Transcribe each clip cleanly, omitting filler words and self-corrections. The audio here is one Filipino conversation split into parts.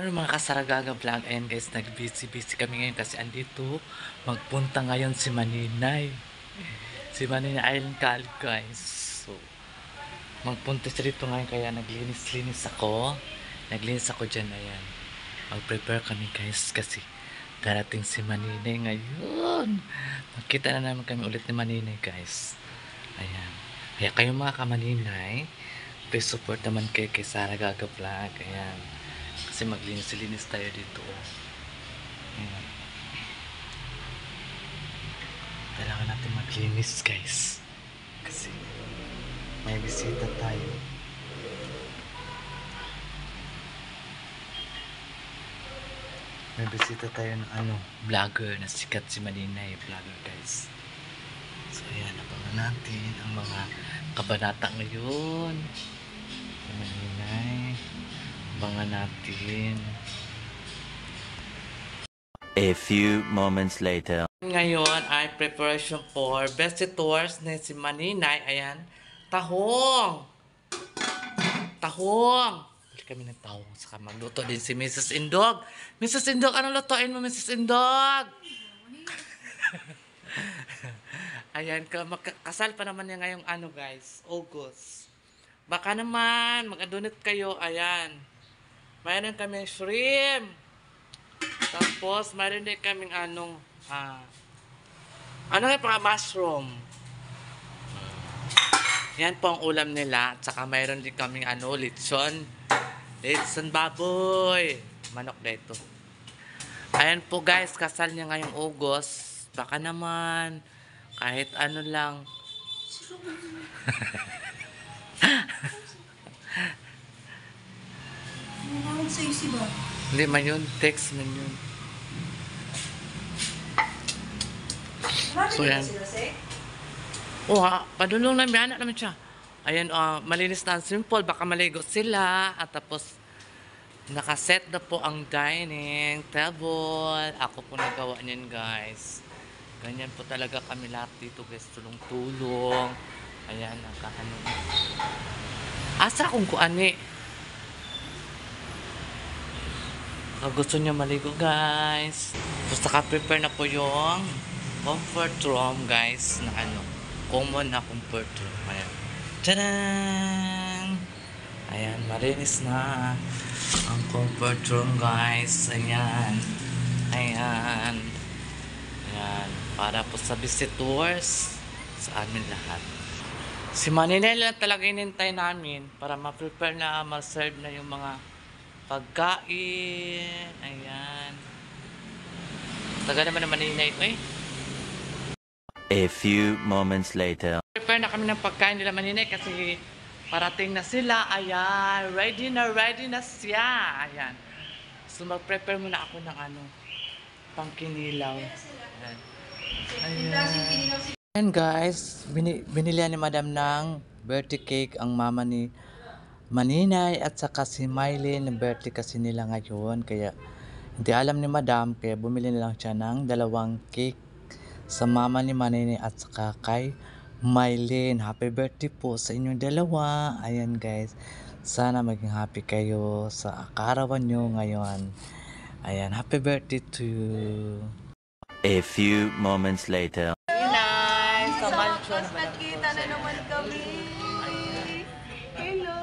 Ano mga kasaragaga vlog, ayan guys, nag-busy kami ngayon kasi andito magpunta ngayon si Maninay. Si Maninay Island Calib guys. So, magpunta siya dito ngayon kaya naglinis ako. Naglinis ako dyan, ayan. Mag-prepare kami guys kasi darating si Maninay ngayon. Magkita na naman kami ulit ni Maninay guys. Ayan. Kaya kayo mga kamaninay, please support naman kay Saragaga vlog. Ayan. Kasi maglinis-linis tayo dito. Ayan. Kailangan natin maglinis guys. Kasi may bisita tayo. May bisita tayo ng vlogger na sikat si Maninay vlogger guys. So ayan, abangan natin ang mga kabanata ngayon. Si Maninay. Abangan natin. A few moments later. Ngayon ay preparation for best tours ni si Maninay. Ayan. Tahong! Tahong! Bili kami ng tahong. Saka magluto din si Mrs. Indog. Mrs. Indog, anong lutuin mo, Mrs. Indog? Ayan, kasal pa naman niya ngayong guys, August. Baka naman, mag-adonate kayo. Ayan. Mayroon kami shrimp. Tapos, mayroon din kaming mushroom. Yan po ang ulam nila. Tsaka mayroon din kaming lechon. Lechon baboy. Manok dito. Ayan po guys, kasal niya ngayong August. Baka naman, kahit ano lang. Hindi man yun, text man yun. So yan. Padulong na, may anak naman siya. Ayan, malinis na ang simple, baka maligo sila. At tapos, nakaset na po ang dining table. Ako po nagawa niyan guys. Ganyan po talaga kami lahat dito guys, tulong-tulong. Ayan, asa kung kuani. Gusto niya maligo guys. Basta ka-prepare na po yung comfort room guys na common na comfort room. Ayan. Tadaan! Ayan, malinis na ang comfort room guys. Ayan. Ayan. Ayan. Para po sa visitors sa amin lahat. Si Maninay lang talaga inintay namin para ma-prepare na, ma-serve na yung mga pagkain. Ayan. Taga naman na Maninay. A few moments later. Prepare na kami ng pagkain nila Maninay kasi parating na sila. Ayan. Ready na siya. Ayan. So mag-prepare muna ako ng pangkinilaw. Ayan. Ayan guys. Binilihan ni Madam ng birthday cake ang mama ni Maninay at saka si Mylene. Birthday kasi nila ngayon. Kaya hindi alam ni Madam. Kaya bumili na lang siya ng 2 cake sa mama ni Maninay at saka kay Mylene. Happy birthday po sa inyong dalawa. Ayan guys. Sana maging happy kayo sa kaarawan nyo ngayon. Ayan. Happy birthday to you. A few moments later. Maninay, sa mansion. Nakita na naman kami. Hello.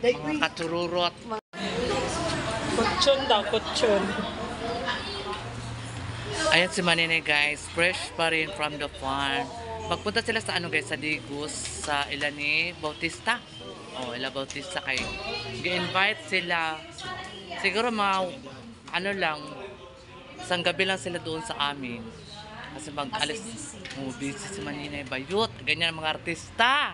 Mga katururot. Kutsyon daw, kutsyon. Ayan si Maninay guys, fresh pa rin from the farm. Magpunta sila sa guys, sa Digus, sa Ilani Bautista. Ila Bautista kayo. Gi-invite sila. Siguro mga lang, isang gabi lang sila doon sa amin. Kasi mag-alis. Busy si Maninay Bayot. Ganyan ang mga artista.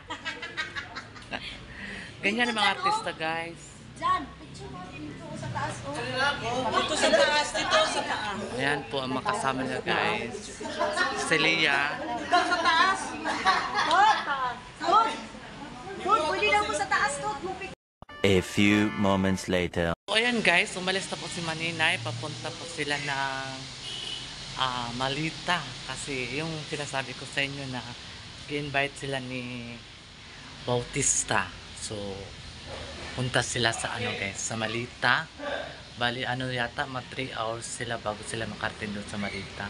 Ganyan ang mga artista guys. Jan, picture mo dito sa taas. Dito sa taas, dito sa taas. Ayan po ang makasama nila guys. Celia. Dito sa taas. Tot, pwede lang mo sa taas, Tot. A few moments later. So ayan guys, umalis na po si Maninay. Papunta po sila ng Malita. Kasi yung sinasabi ko sa inyo na i-invite sila ni Bautista. So punta sila sa ano guys, sa Malita. Bali ano yata, 3 hours sila bago sila makarating doon sa Malita.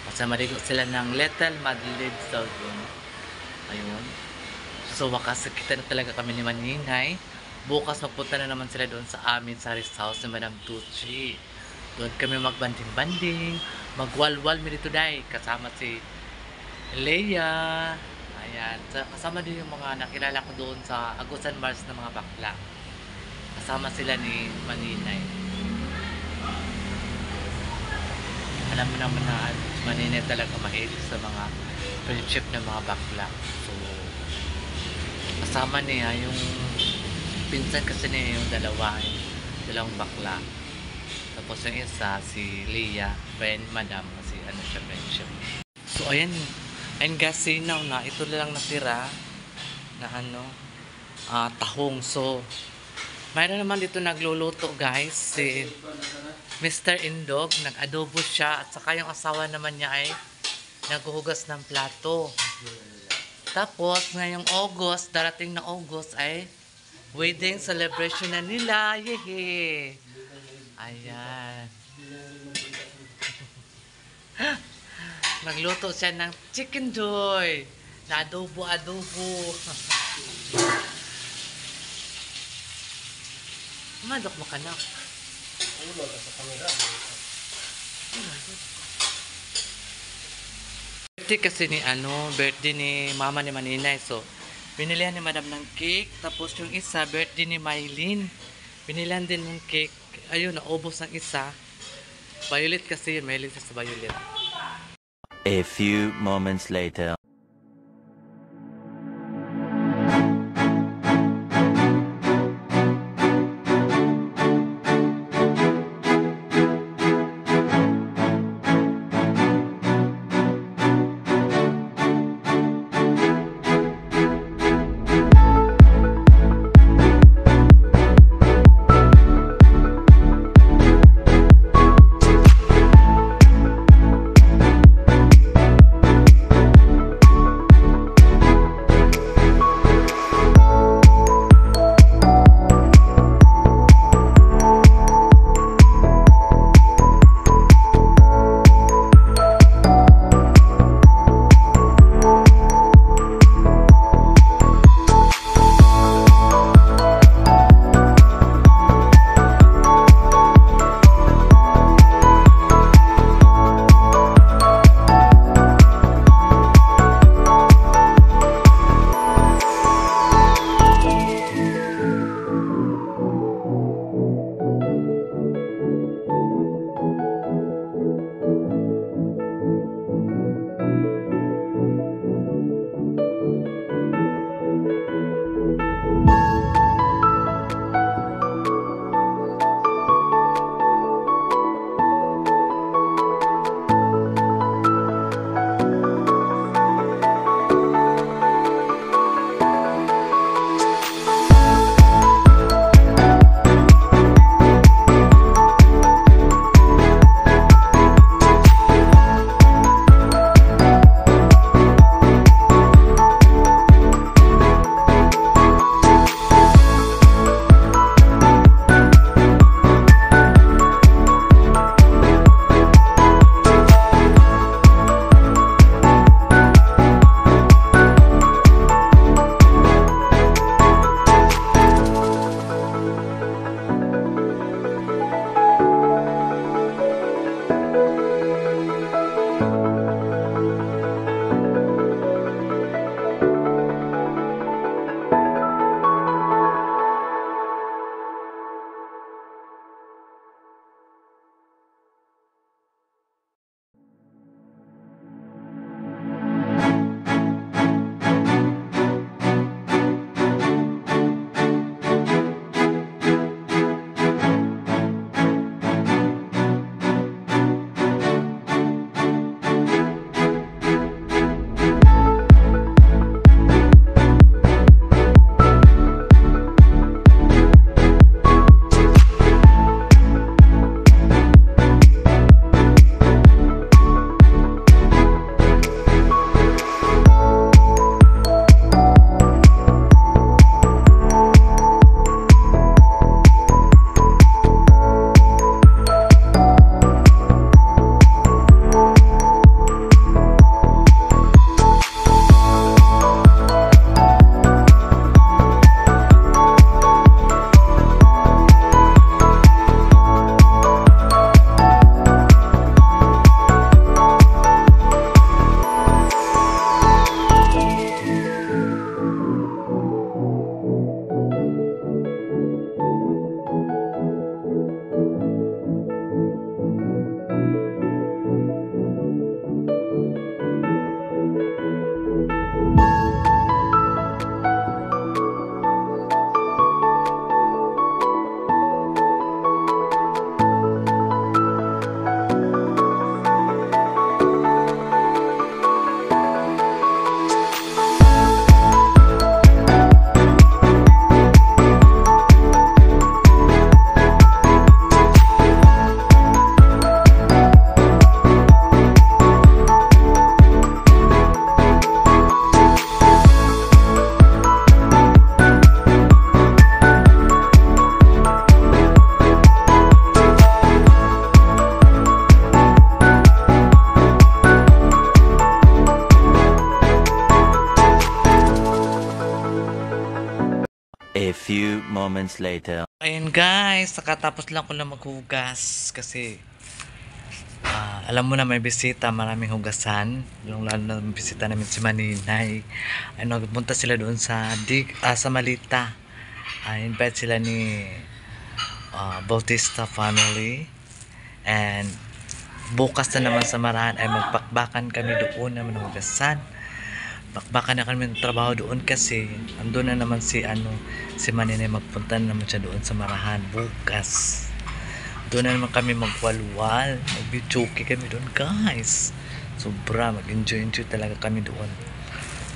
Kasi maligo sila ng Little Madrid Salon. Ayun. So wakas kita na talaga kami ni Maninay. Bukas magpunta na naman sila doon sa amin sa rest house ni Madam Tucci. Doon kami magbanding-banding, magwalwal mi dito dai kasama si Leia. Ayan, kasama din yung mga nakilala ko doon sa Agusan Mars na mga bakla. Kasama sila ni Maninay. Alam mo naman na si Maninay talaga mahilig sa mga friendship ng mga bakla. So, kasama niya yung pinsan kasi niya yung dalawang bakla. Tapos yung isa, si Leia, friend, madam, kasi ano siya, friendship. So, ayan guys, sinaw na. Ito lang natira na tahong. So, mayroon naman dito nagluluto guys, si Mr. Indog, nag-adobo siya. At saka yung asawa naman niya ay naghuhugas ng plato. Tapos, ngayong August, darating na August ay wedding celebration na nila. Yehe! Ayan. Nagluto siya ng chicken joy na adobo. Madok mo ka na. Birthday kasi ni birthday ni mama ni Maninay. So, binilihan ni madam ng cake. Tapos yung isa, birthday ni Mylene. Binilihan din ng cake. Ayun, naubos ng isa. Violet kasi yun. Mahilig sa violet. A few moments later. few moments later. Ayun guys, nakatapos lang ko na maghugas kasi alam mo na may bisita, maraming hugasan. Yung lalo na may bisita namin si Maninay. Ano, nagpunta sila doon sa sa Malita. Invite sila ni Bautista family. And bukas na naman sa Marahan ay magpakbakan kami doon naman hugasan. Bakbakan na kami ng trabaho doon kasi andun na naman si Maninay, magpunta na naman siya doon sa Marahan bukas. Doon na naman kami magwalwal, mag-videoke kami doon guys. Sobra, mag-enjoy talaga kami doon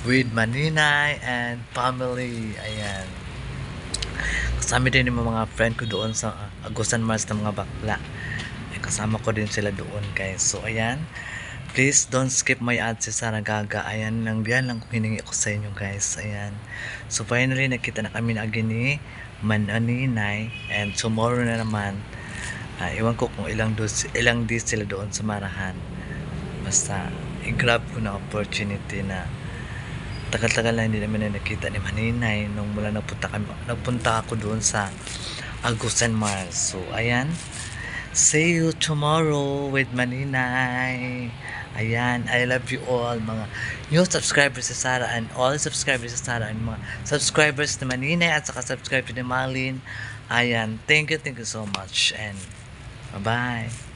with Maninay and family. Ayan, kasama din yung mga friend ko doon sa Agusan Mars ng mga bakla. Ay, kasama ko din sila doon guys. So ayan, please don't skip my ads si Sarah Gaga. Ayan lang, yan lang hiningi ko sa inyo guys. Ayan, so finally nakita na kami na again ni Maninay, and tomorrow na naman. Iwan ko kung ilang days sila doon sa Marahan. Basta i-grab ko na opportunity na tagal-tagal na hindi namin na nakita ni Maninay nung mula nagpunta ako doon sa Agusan Mars. So ayan, see you tomorrow with Maninay. Ayan, I love you all mga new subscribers sa Sarah and all subscribers sa Sarah and mga subscribers ni Maninay at saka subscribers ni Marlene. Ayan, thank you so much and bye-bye.